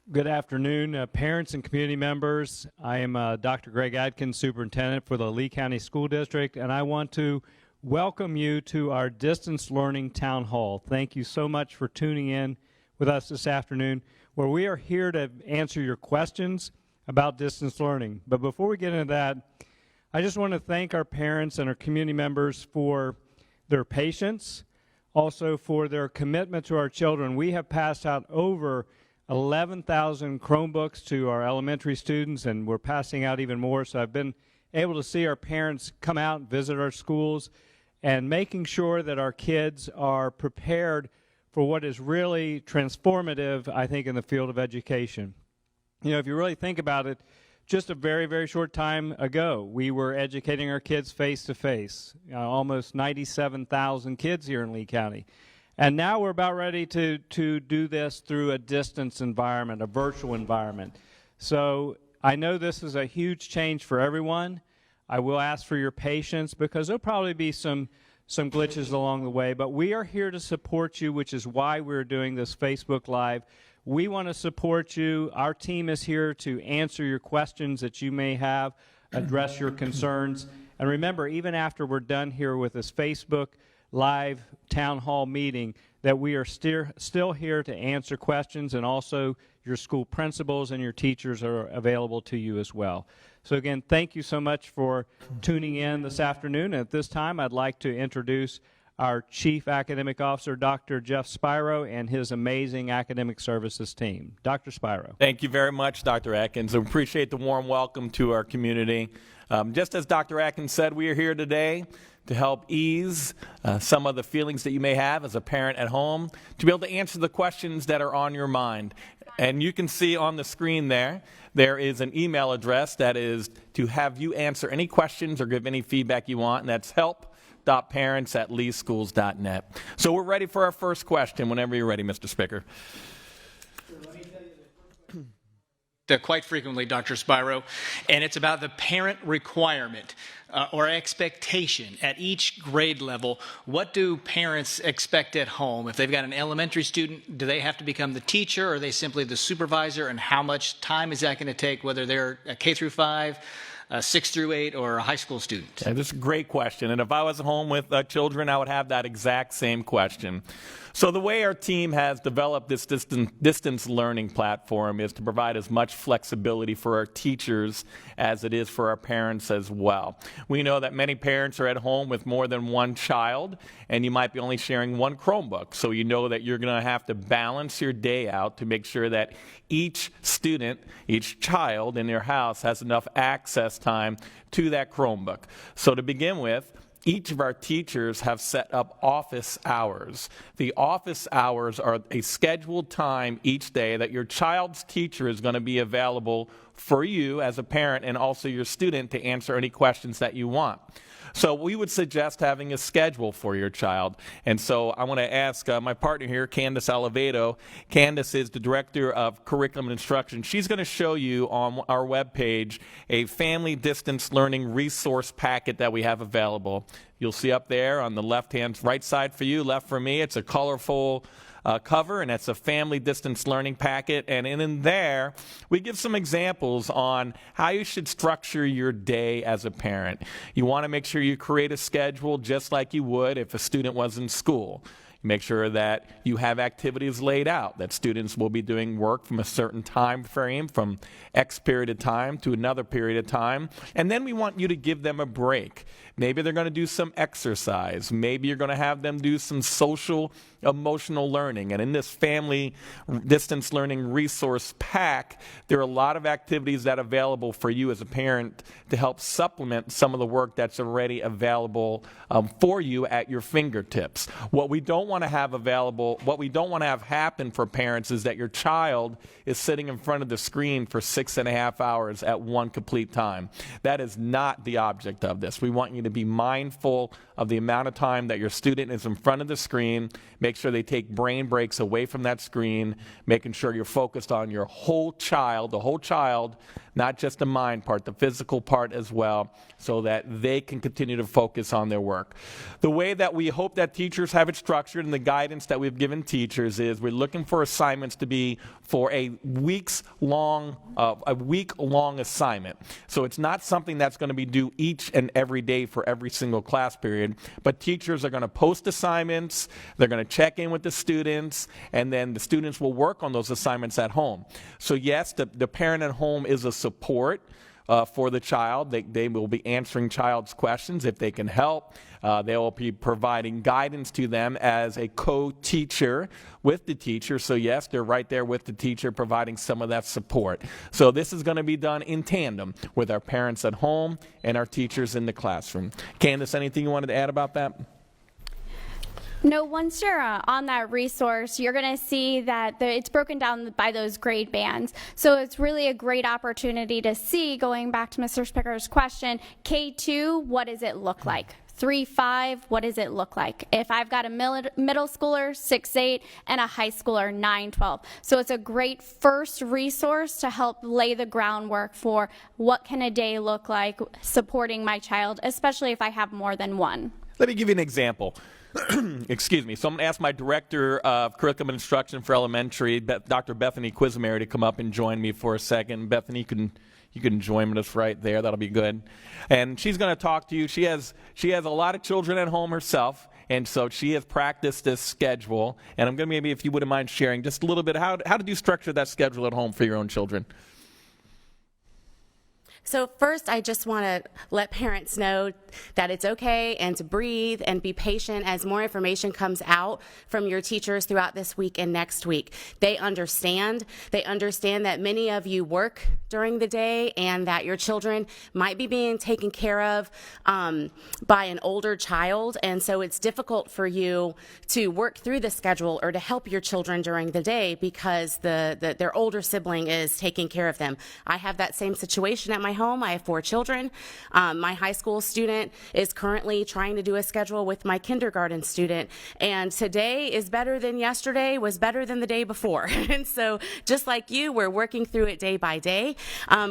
Good afternoon, parents and community members. I am Dr. Greg Adkins, Superintendent for the Lee County School District, and I want to welcome you to our Distance Learning Town Hall. Thank you so much for tuning in with us this afternoon, where we are here to answer your questions about distance learning. But before we get into that, I just want to thank our parents and our community members for their patience, also for their commitment to our children. We have passed out over 11,000 Chromebooks to our elementary students, and we're passing out even more. So I've been able to see our parents come out and visit our schools and making sure that our kids are prepared for what is really transformative, I think, in the field of education. You know, if you really think about it, just a very, very short time ago, we were educating our kids face-to-face, almost 97,000 kids here in Lee County. And now we're about ready to do this through a distance environment, a virtual environment. So I know this is a huge change for everyone. I will ask for your patience because there'll probably be some glitches along the way, but we are here to support you, which is why we're doing this Facebook Live. We want to support you. Our team is here to answer your questions that you may have, address your concerns. And remember, even after we're done here with this Facebook Live town hall meeting, that we are still here to answer questions, and also your school principals and your teachers are available to you as well. So again, thank you so much for tuning in this afternoon. And at this time, I'd like to introduce our Chief Academic Officer, Dr. Jeff Spiro, and his amazing academic services team. Dr. Spiro. Thank you very much, Dr. Atkins. I appreciate the warm welcome to our community. Just as Dr. Atkins said, we are here today to help ease some of the feelings that you may have as a parent at home, to be able to answer the questions that are on your mind. And you can see on the screen there is an email address that is to have you answer any questions or give any feedback you want, and that's help.parents@leeschools.net. So we're ready for our first question whenever you're ready, Mr. Spicker. Quite frequently, Dr. Spiro, and it's about the parent requirement or expectation at each grade level. What do parents expect at home? If they've got an elementary student, do they have to become the teacher, or are they simply the supervisor, and how much time is that going to take, whether they're a K through 5, 6 through 8, or a high school student? Yeah, this is a great question, and if I was at home with children, I would have that exact same question. So the way our team has developed this distance learning platform is to provide as much flexibility for our teachers as it is for our parents as well. We know that many parents are at home with more than one child, and you might be only sharing one Chromebook. So you know that you're going to have to balance your day out to make sure that each student, each child in your house has enough access time to that Chromebook. So to begin with, each of our teachers have set up office hours. The office hours are a scheduled time each day that your child's teacher is going to be available for you as a parent and also your student to answer any questions that you want. So we would suggest having a schedule for your child. And so I want to ask my partner here, Candace Oliveto. Candace is the Director of Curriculum and Instruction. She's going to show you on our webpage a family distance learning resource packet that we have available. You'll see up there on the right side for you, left for me, it's a colorful cover, and it's a family distance learning packet. And in there, we give some examples on how you should structure your day as a parent. You want to make sure you create a schedule just like you would if a student was in school. Make sure that you have activities laid out, that students will be doing work from a certain time frame, from X period of time to another period of time. And then we want you to give them a break. Maybe they're going to do some exercise. Maybe you're going to have them do some social, emotional learning. And in this family distance learning resource pack, there are a lot of activities that are available for you as a parent to help supplement some of the work that's already available for you at your fingertips. What we don't want to have available, what we don't want to have happen for parents is that your child is sitting in front of the screen for 6.5 hours at one complete time. That is not the object of this. We want you to be mindful of the amount of time that your student is in front of the screen. Make sure they take brain breaks away from that screen, making sure you're focused on your whole child, the whole child, not just the mind part, the physical part as well, so that they can continue to focus on their work. The way that we hope that teachers have it structured and the guidance that we've given teachers is we're looking for assignments to be for a week-long assignment. So it's not something that's going to be due each and every day for every single class period, but teachers are going to post assignments, they're going to check in with the students, and then the students will work on those assignments at home. So yes, the parent at home is a support for the child. They will be answering child's questions if they can help. They will be providing guidance to them as a co-teacher with the teacher. So yes, they're right there with the teacher providing some of that support. So this is going to be done in tandem with our parents at home and our teachers in the classroom. Candace, anything you wanted to add about that? No, once you're on that resource, you're going to see that it's broken down by those grade bands. So it's really a great opportunity to see, going back to Mr. Spicker's question, K2, what does it look like? 3-5, what does it look like? If I've got a middle schooler, 6-8, and a high schooler, 9-12. So it's a great first resource to help lay the groundwork for what can a day look like supporting my child, especially if I have more than one. Let me give you an example. Excuse me. So I'm going to ask my director of curriculum and instruction for elementary, Dr. Bethany Quizamary, to come up and join me for a second. Bethany, you can join us right there. That'll be good. And she's going to talk to you. She has a lot of children at home herself, and so she has practiced this schedule. And I'm going to maybe, if you wouldn't mind sharing just a little bit, how did you structure that schedule at home for your own children? So first, I just want to let parents know that it's okay and to breathe and be patient as more information comes out from your teachers throughout this week and next week. They understand that many of you work during the day and that your children might be being taken care of by an older child, and so it's difficult for you to work through the schedule or to help your children during the day because their older sibling is taking care of them. I have that same situation at my home. I have 4 children. My high school student is currently trying to do a schedule with my kindergarten student, and today is better than yesterday, was better than the day before. And so just like you, we're working through it day by day.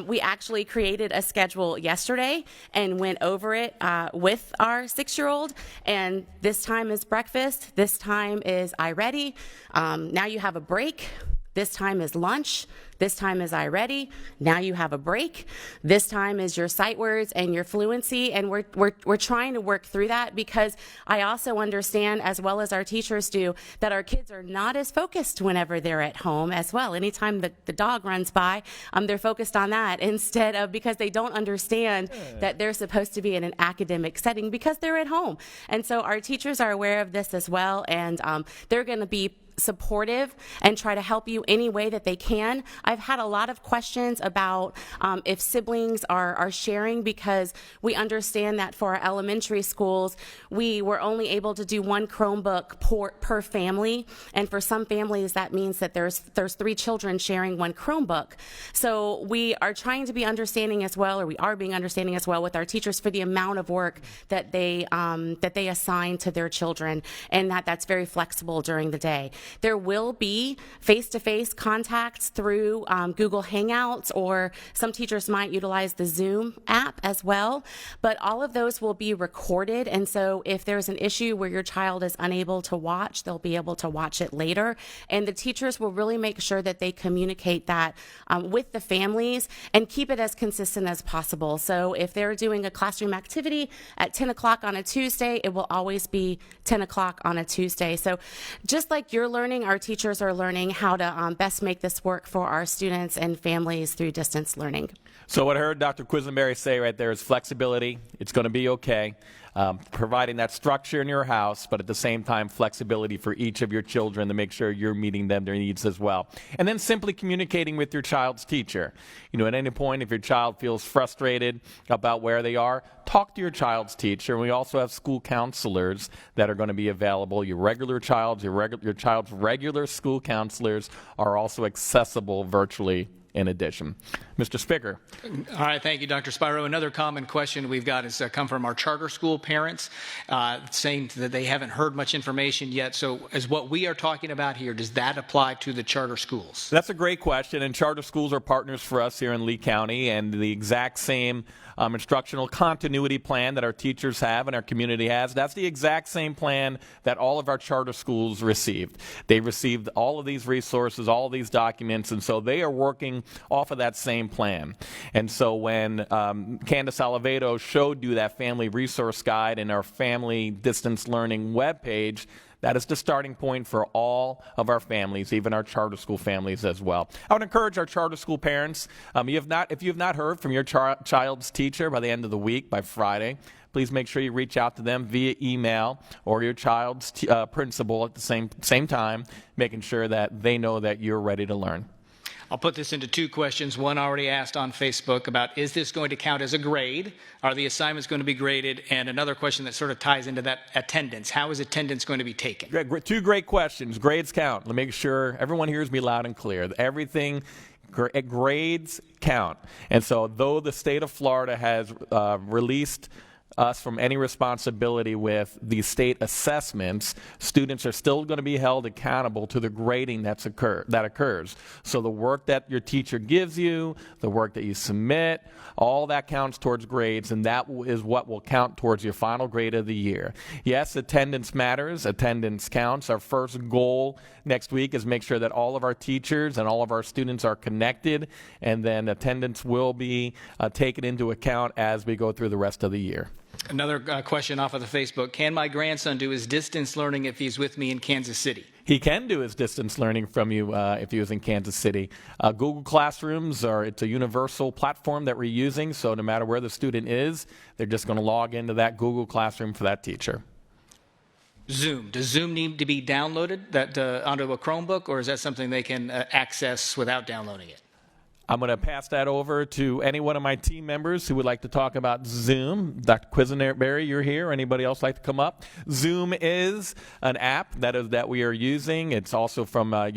We actually created a schedule yesterday and went over it with our 6-year-old, and this time is breakfast, this time is I ready, now you have a break, this time is lunch, this time is I ready, now you have a break, this time is your sight words and your fluency, and we're trying to work through that because I also understand, as well as our teachers do, that our kids are not as focused whenever they're at home as well. Anytime the dog runs by, they're focused on that instead of, because they don't understand that they're supposed to be in an academic setting because they're at home. And so our teachers are aware of this as well, and they're going to be supportive and try to help you any way that they can. I've had a lot of questions about if siblings are sharing, because we understand that for our elementary schools, we were only able to do 1 Chromebook per family, and for some families that means that there's 3 children sharing 1 Chromebook. So we are trying to be understanding as well, or we are being understanding as well with our teachers for the amount of work that they assign to their children, and that's very flexible during the day. There will be face-to-face contacts through Google Hangouts, or some teachers might utilize the Zoom app as well, but all of those will be recorded, and so if there's an issue where your child is unable to watch, they'll be able to watch it later, and the teachers will really make sure that they communicate that with the families and keep it as consistent as possible. So if they're doing a classroom activity at 10 o'clock on a Tuesday, it will always be 10 o'clock on a Tuesday. So just like you're learning, our teachers are learning how to best make this work for our students and families through distance learning. So what I heard Dr. Quisenberry say right there is flexibility. It's going to be okay. Providing that structure in your house, but at the same time, flexibility for each of your children to make sure you're meeting their needs as well. And then simply communicating with your child's teacher. You know, at any point, if your child feels frustrated about where they are, talk to your child's teacher. And we also have school counselors that are going to be available. Your child's regular school counselors are also accessible virtually in addition. Mr. Spicker. All right, thank you, Dr. Spiro. Another common question we've got has come from our charter school parents, saying that they haven't heard much information yet. So is what we are talking about here, does that apply to the charter schools? That's a great question, and charter schools are partners for us here in Lee County, and the exact same instructional continuity plan that our teachers have and our community has, that's the exact same plan that all of our charter schools received. They received all of these resources, all of these documents, and so they are working off of that same plan. And so when Candace Oliveto showed you that family resource guide and our family distance learning webpage, that is the starting point for all of our families, even our charter school families as well. I would encourage our charter school parents, if you have not heard from your child's teacher by the end of the week, by Friday, please make sure you reach out to them via email or your child's principal at the same time, making sure that they know that you're ready to learn. I'll put this into two questions. One already asked on Facebook about, is this going to count as a grade? Are the assignments going to be graded? And another question that sort of ties into that, attendance. How is attendance going to be taken? Two great questions. Grades count. Let me make sure everyone hears me loud and clear. Everything, grades count. And so though the state of Florida has released us from any responsibility with the state assessments, students are still going to be held accountable to the grading that occurs. So the work that your teacher gives you, the work that you submit, all that counts towards grades, and that is what will count towards your final grade of the year. Yes, attendance matters. Attendance counts. Our first goal next week is make sure that all of our teachers and all of our students are connected, and then attendance will be taken into account as we go through the rest of the year. Another question off of the Facebook. Can my grandson do his distance learning if he's with me in Kansas City? He can do his distance learning from you if he was in Kansas City. Google Classrooms it's a universal platform that we're using, so no matter where the student is, they're just going to log into that Google Classroom for that teacher. Zoom. Does Zoom need to be downloaded onto a Chromebook, or is that something they can access without downloading it? I'm going to pass that over to any one of my team members who would like to talk about Zoom. Dr. Quisenberry, you're here. Anybody else like to come up? Zoom is an app that we are using. It's also from I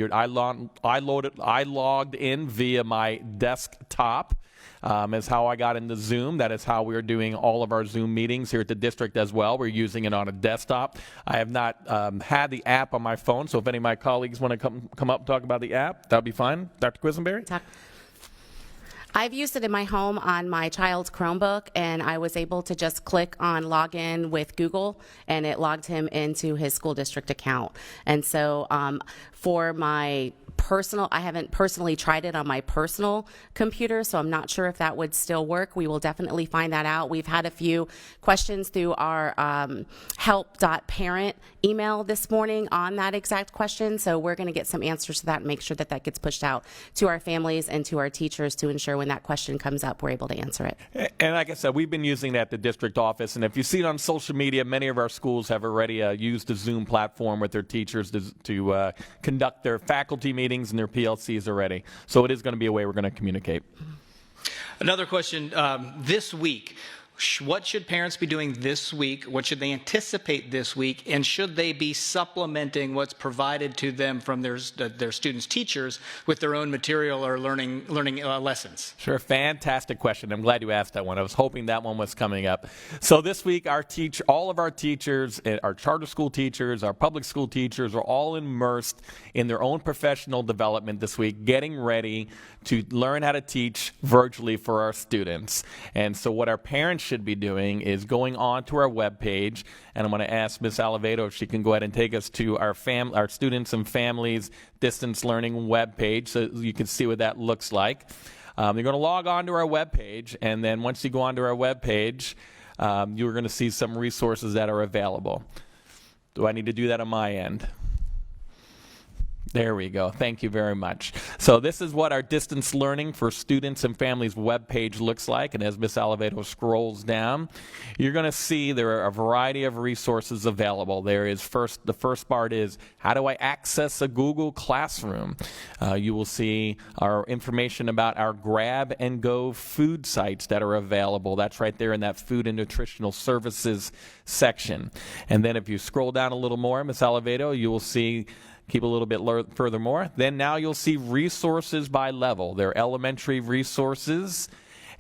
logged in via my desktop. Is how I got into Zoom. That is how we're doing all of our Zoom meetings here at the district as well. We're using it on a desktop. I have not had the app on my phone, so if any of my colleagues want to come up and talk about the app, that would be fine. Dr. Quisenberry? I've used it in my home on my child's Chromebook, and I was able to just click on login with Google, and it logged him into his school district account. And so for my personal, I haven't personally tried it on my personal computer, so I'm not sure if that would still work. We will definitely find that out. We've had a few questions through our help.parent email this morning on that exact question, so we're going to get some answers to that and make sure that that gets pushed out to our families and to our teachers to ensure when that question comes up, we're able to answer it. And like I said, we've been using that at the district office, and if you see it on social media, many of our schools have already used the Zoom platform with their teachers to conduct their faculty meetings and their PLCs already. So it is going to be a way we're going to communicate. Another question, this week, what should parents be doing this week? What should they anticipate this week? And should they be supplementing what's provided to them from their students' teachers with their own material or learning lessons? Sure, fantastic question. I'm glad you asked that one. I was hoping that one was coming up. So this week, all of our teachers, our charter school teachers, our public school teachers are all immersed in their own professional development this week, getting ready to learn how to teach virtually for our students. And so what our parents should be doing is going on to our webpage, and I'm going to ask Ms. Oliveto if she can go ahead and take us to our students and families distance learning webpage so you can see what that looks like. You're going to log on to our webpage, and then once you go onto our webpage, you're going to see some resources that are available. Do I need to do that on my end? There we go. Thank you very much. So this is what our distance learning for students and families webpage looks like. And as Ms. Oliveto scrolls down, you're going to see there are a variety of resources available. The first part is, how do I access a Google Classroom? You will see our information about our grab and go food sites that are available. That's right there in that food and nutritional services section. And then if you scroll down a little more, Ms. Oliveto, you will see keep a little bit furthermore. Then now you'll see resources by level. There are elementary resources,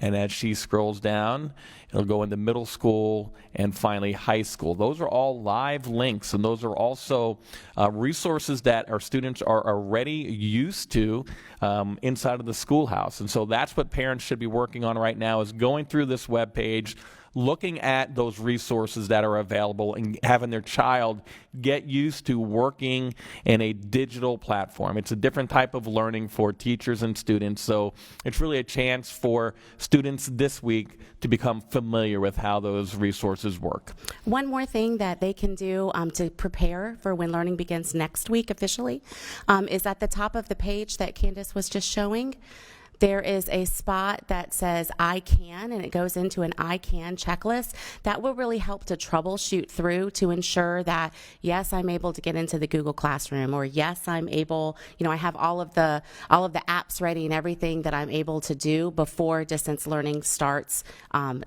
and as she scrolls down, it'll go into middle school and finally high school. Those are all live links, and those are also resources that our students are already used to inside of the schoolhouse. And so that's what parents should be working on right now, is going through this web page, looking at those resources that are available and having their child get used to working in a digital platform. It's a different type of learning for teachers and students, so it's really a chance for students this week to become familiar with how those resources work. One more thing that they can do to prepare for when learning begins next week officially is at the top of the page that Candace was just showing. There is a spot that says I can, and it goes into an I can checklist. That will really help to troubleshoot through to ensure that, yes, I'm able to get into the Google Classroom, or yes, I'm able, I have all of the apps ready and everything that I'm able to do before distance learning starts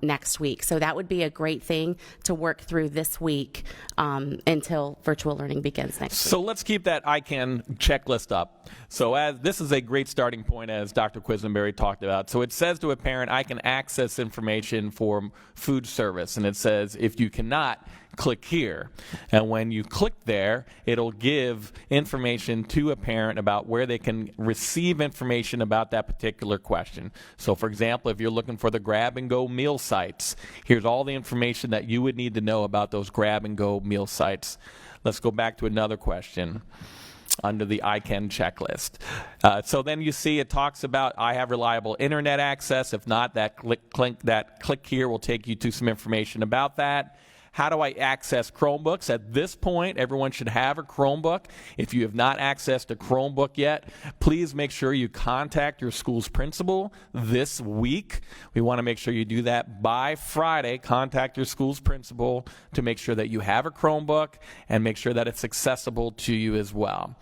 next week. So that would be a great thing to work through this week until virtual learning begins next week. So let's keep that I can checklist up. So as this is a great starting point, as Dr. Quisenberry talked about. So it says to a parent, I can access information for food service. And it says, if you cannot, click here. And when you click there, it'll give information to a parent about where they can receive information about that particular question. So for example, if you're looking for the grab-and-go meal sites, here's all the information that you would need to know about those grab-and-go meal sites. Let's go back to another question under the I can checklist. So then you see it talks about I have reliable internet access. If not, that click here will take you to some information about that. How do I access Chromebooks? At this point, everyone should have a Chromebook. If you have not accessed a Chromebook yet, please make sure you contact your school's principal this week. We want to make sure you do that by Friday. Contact your school's principal to make sure that you have a Chromebook and make sure that it's accessible to you as well.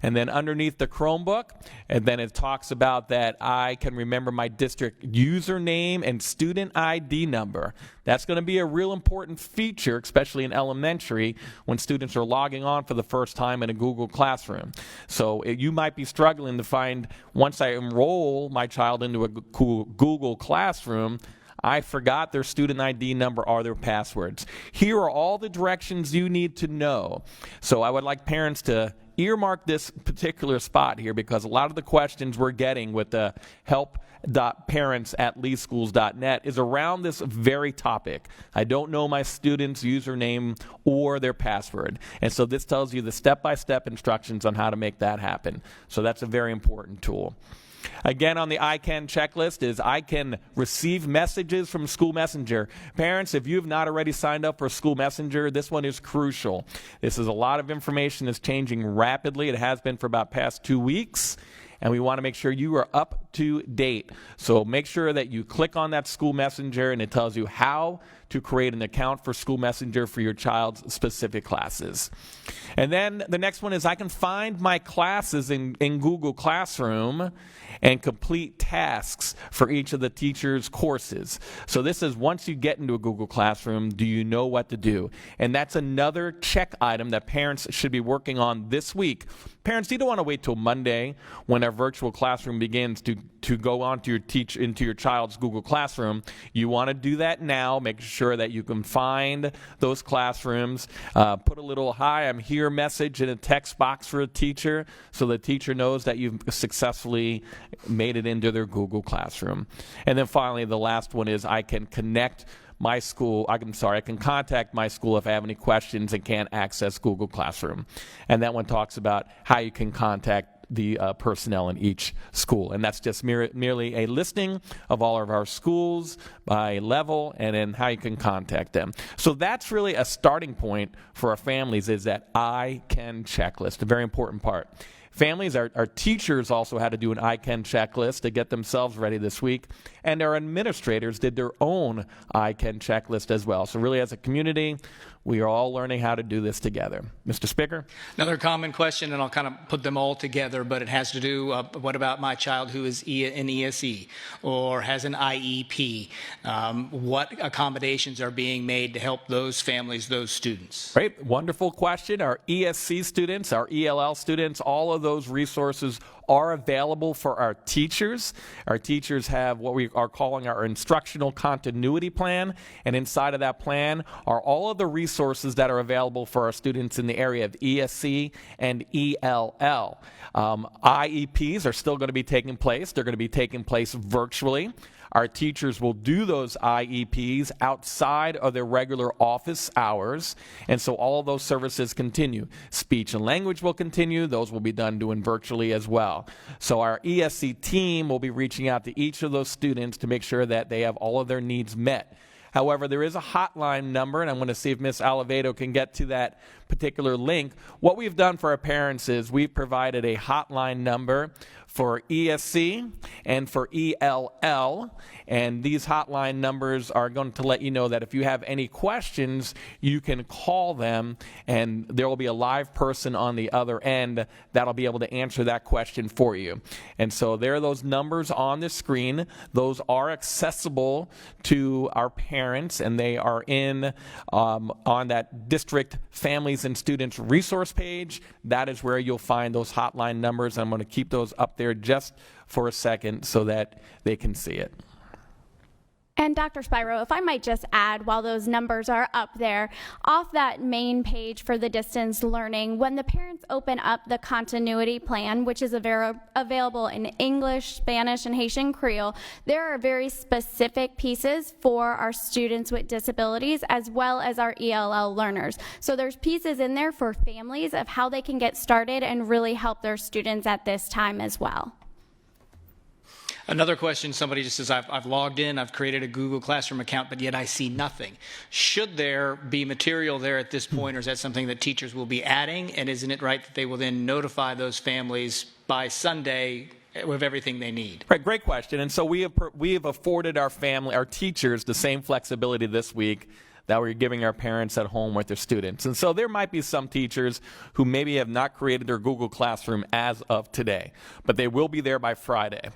And then underneath the Chromebook, and then it talks about that I can remember my district username and student ID number. That's going to be a real important feature, especially in elementary, when students are logging on for the first time in a Google Classroom. So you might be struggling to find, once I enroll my child into a Google Classroom, I forgot their student ID number or their passwords. Here are all the directions you need to know. So I would like parents to earmark this particular spot here, because a lot of the questions we're getting with the help.parents@leeschools.net is around this very topic. I don't know my student's username or their password. And so this tells you the step-by-step instructions on how to make that happen. So that's a very important tool. Again, on the I can checklist is I can receive messages from School Messenger. Parents, if you have not already signed up for School Messenger, this one is crucial. This is a lot of information that's changing rapidly. It has been for about past 2 weeks. And we want to make sure you are up to date. So make sure that you click on that School Messenger, and it tells you how to create an account for School Messenger for your child's specific classes. And then the next one is I can find my classes in Google Classroom and complete tasks for each of the teacher's courses. So this is once you get into a Google Classroom, do you know what to do? And that's another check item that parents should be working on this week. Parents, you don't want to wait till Monday when our virtual classroom begins to go on to into your child's Google Classroom. You want to do that now. Make sure that you can find those classrooms. Put a little "Hi, I'm here" message in a text box for a teacher, so the teacher knows that you've successfully made it into their Google Classroom. And then finally, the last one is I can connect my school, I can contact my school if I have any questions and can't access Google Classroom. And that one talks about how you can contact the personnel in each school. And that's just merely a listing of all of our schools by level and then how you can contact them. So that's really a starting point for our families, is that I can checklist, a very important part. Families, our teachers also had to do an I can checklist to get themselves ready this week, and our administrators did their own I can checklist as well. So really, as a community, We are all learning how to do this together. Mr. Spicker? Another common question, and I'll kind of put them all together, but it has to do, what about my child who is in ESE or has an IEP? What accommodations are being made to help those families, those students? Great, wonderful question. Our ESC students, our ELL students, all of those resources are available for our teachers. Our teachers have what we are calling our instructional continuity plan, and inside of that plan are all of the resources that are available for our students in the area of ESC and ELL. IEPs are still going to be taking place. They're going to be taking place virtually. Our teachers will do those IEPs outside of their regular office hours, and so all of those services continue. Speech and language will continue. Those will be done doing virtually as well. So our ESC team will be reaching out to each of those students to make sure that they have all of their needs met. However, there is a hotline number, and I'm going to see if Ms. Alivedo can get to that particular link. What we've done for our parents is we've provided a hotline number for ESC and for ELL, and these hotline numbers are going to let you know that if you have any questions, you can call them, and there will be a live person on the other end that'll be able to answer that question for you. And so there are those numbers on the screen. Those are accessible to our parents, and they are in on that district families and students resource page. That is where you'll find those hotline numbers. I'm going to keep those up there just for a second so that they can see it. And Dr. Spiro, if I might just add, while those numbers are up there, off that main page for the distance learning, when the parents open up the continuity plan, which is available in English, Spanish, and Haitian Creole, there are very specific pieces for our students with disabilities as well as our ELL learners. So there's pieces in there for families of how they can get started and really help their students at this time as well. Another question, somebody just says, I've logged in, I've created a Google Classroom account, but yet I see nothing. Should there be material there at this point, or is that something that teachers will be adding? And isn't it right that they will then notify those families by Sunday with everything they need? Right, great question. And so we have afforded our teachers the same flexibility this week that we're giving our parents at home with their students. And so there might be some teachers who maybe have not created their Google Classroom as of today, but they will be there by Friday.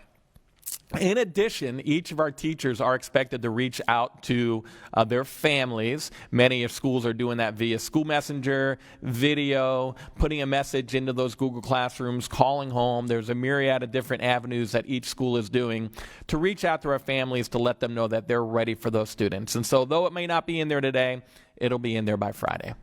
In addition, each of our teachers are expected to reach out to their families. Many of schools are doing that via school messenger, video, putting a message into those Google Classrooms, calling home. There's a myriad of different avenues that each school is doing to reach out to our families to let them know that they're ready for those students. And so though it may not be in there today, it'll be in there by Friday.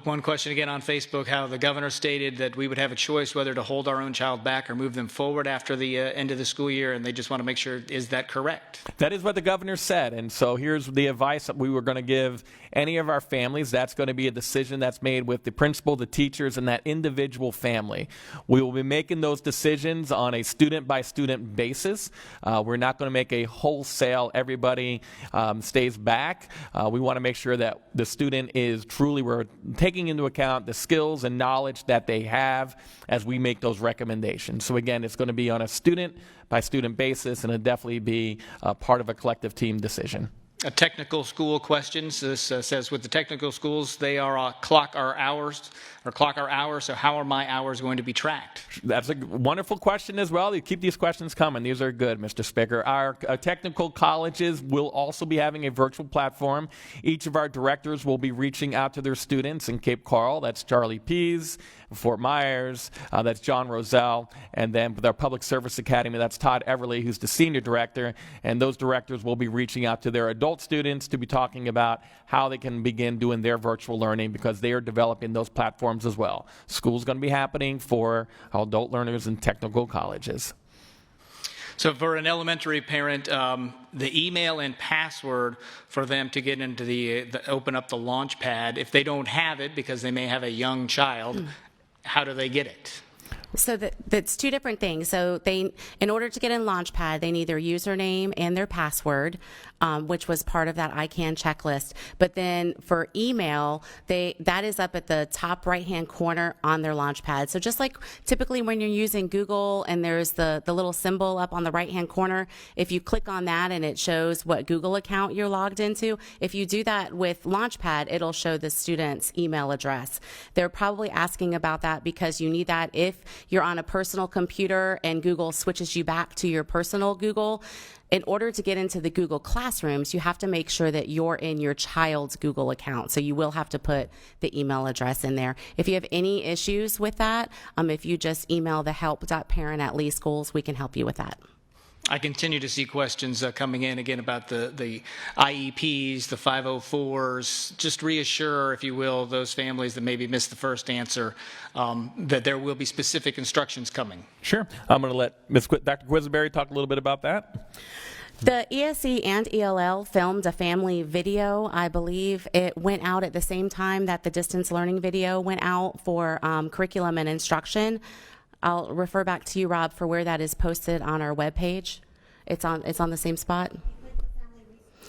One question again on Facebook, how the governor stated that we would have a choice whether to hold our own child back or move them forward after the end of the school year, and they just want to make sure, is that correct? That is what the governor said, and so here's the advice that we were going to give any of our families. That's going to be a decision that's made with the principal, the teachers, and that individual family. We will be making those decisions on a student-by-student basis. We're not going to make a wholesale, everybody stays back. We want to make sure that the student is truly, we're taking into account the skills and knowledge that they have as we make those recommendations. So again, it's going to be on a student-by-student basis, and it'll definitely be part of a collective team decision. A technical school question. So this says with the technical schools, they are clock our hours, so how are my hours going to be tracked? That's a wonderful question as well. You keep these questions coming. These are good, Mr. Spicker. Our technical colleges will also be having a virtual platform. Each of our directors will be reaching out to their students in Cape Coral. That's Charlie Pease. Fort Myers, that's John Roselle, and then with our Public Service Academy, that's Todd Everly, who's the senior director, and those directors will be reaching out to their adult students to be talking about how they can begin doing their virtual learning because they are developing those platforms as well. School's going to be happening for adult learners in technical colleges. So for an elementary parent, the email and password for them to get into open up the LaunchPad, if they don't have it because they may have a young child, how do they get it? So that's two different things. So in order to get in LaunchPad, they need their username and their password, which was part of that ICANN checklist. But then for email, that is up at the top right-hand corner on their LaunchPad. So just like typically when you're using Google and there's the little symbol up on the right-hand corner, if you click on that and it shows what Google account you're logged into, if you do that with LaunchPad, it'll show the student's email address. They're probably asking about that because you need that if you're on a personal computer and Google switches you back to your personal Google. In order to get into the Google Classrooms, you have to make sure that you're in your child's Google account. So you will have to put the email address in there. If you have any issues with that, if you just email the help.parent@leeschools, we can help you with that. I continue to see questions coming in again about the IEPs, the 504s. Just reassure, if you will, those families that maybe missed the first answer that there will be specific instructions coming. Sure. I'm going to let Dr. Quisenberry talk a little bit about that. The ESC and ELL filmed a family video. I believe it went out at the same time that the distance learning video went out for curriculum and instruction. I'll refer back to you, Rob, for where that is posted on our webpage. It's on the same spot.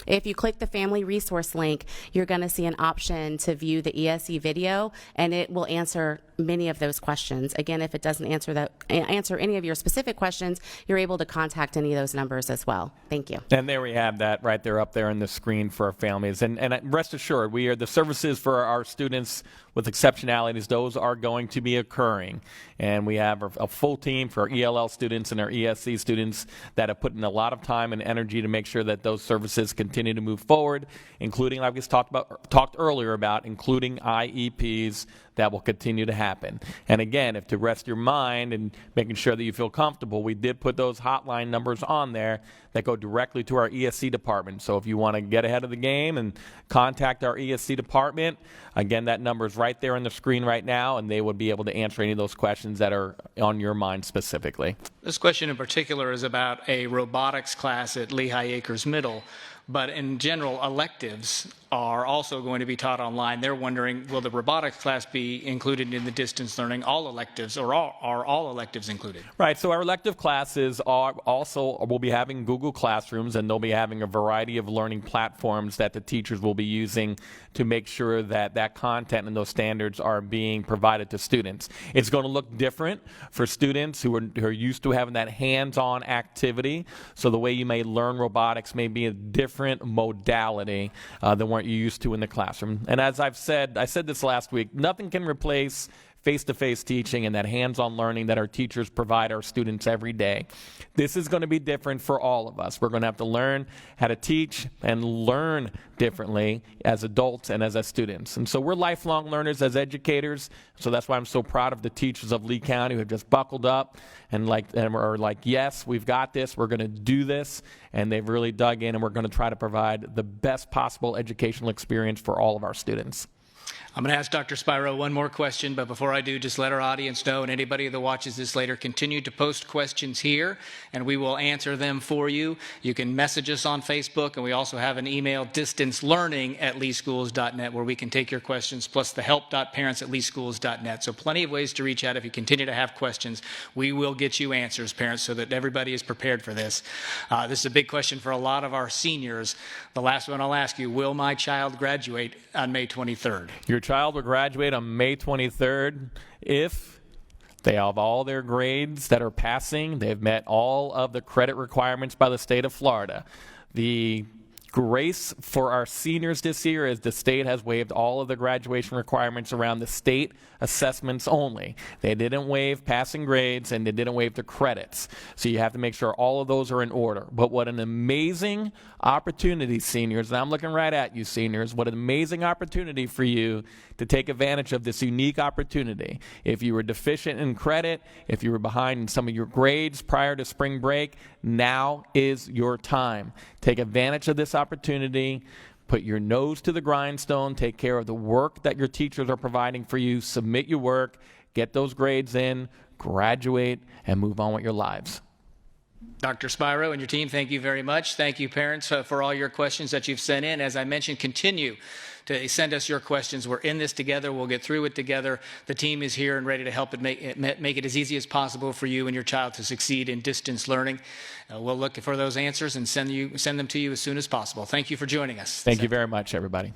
If you click the family resource link, you're going to see an option to view the ESC video, and it will answer many of those questions. Again, if it doesn't answer any of your specific questions, you're able to contact any of those numbers as well. Thank you. And there we have that right there up there on the screen for our families. And rest assured, we are the services for our students with exceptionalities. Those are going to be occurring. And we have a full team for our ELL students and our ESC students that have put in a lot of time and energy to make sure that those services continue to move forward, including, like we talked earlier about, including IEPs that will continue to happen. And again, if to rest your mind and making sure that you feel comfortable, we did put those hotline numbers on there that go directly to our ESC department. So if you want to get ahead of the game and contact our ESC department, again, that number is right there on the screen right now, and they would be able to answer any of those questions that are on your mind specifically. This question in particular is about a robotics class at Lehigh Acres Middle. But in general, electives are also going to be taught online. They're wondering, will the robotics class be included in the distance learning, all electives, or are all electives included? Right, so our elective classes will be having Google Classrooms, and they'll be having a variety of learning platforms that the teachers will be using to make sure that that content and those standards are being provided to students. It's going to look different for students who are used to having that hands-on activity. So the way you may learn robotics may be a different modality than what you're used to in the classroom. And as I said this last week, nothing can replace face-to-face teaching and that hands-on learning that our teachers provide our students every day. This is going to be different for all of us. We're going to have to learn how to teach and learn differently as adults and as students. And so we're lifelong learners as educators. So that's why I'm so proud of the teachers of Lee County who have just buckled up and are like, yes, we've got this. We're going to do this. And they've really dug in, and we're going to try to provide the best possible educational experience for all of our students. I'm going to ask Dr. Spiro one more question, but before I do, just let our audience know, and anybody that watches this later, continue to post questions here, and we will answer them for you. You can message us on Facebook, and we also have an email, distancelearning@leeschools.net, where we can take your questions, plus the help.parents@leeschools.net. So plenty of ways to reach out if you continue to have questions. We will get you answers, parents, so that everybody is prepared for this. This is a big question for a lot of our seniors. The last one I'll ask you, will my child graduate on May 23rd? Your child will graduate on May 23rd if they have all their grades that are passing. They've met all of the credit requirements by the state of Florida. The grace for our seniors this year is the state has waived all of the graduation requirements around the state assessments only. They didn't waive passing grades, and they didn't waive the credits. So you have to make sure all of those are in order. But what an amazing opportunity, seniors, and I'm looking right at you, seniors, what an amazing opportunity for you to take advantage of this unique opportunity. If you were deficient in credit, if you were behind in some of your grades prior to spring break, now is your time. Take advantage of this opportunity. Put your nose to the grindstone. Take care of the work that your teachers are providing for you. Submit your work. Get those grades in. Graduate and move on with your lives. Dr. Spiro and your team, thank you very much. Thank you, parents, for all your questions that you've sent in. As I mentioned, continue to send us your questions. We're in this together. We'll get through it together. The team is here and ready to help make it as easy as possible for you and your child to succeed in distance learning. We'll look for those answers and send them to you as soon as possible. Thank you for joining us. Thank you very much, everybody.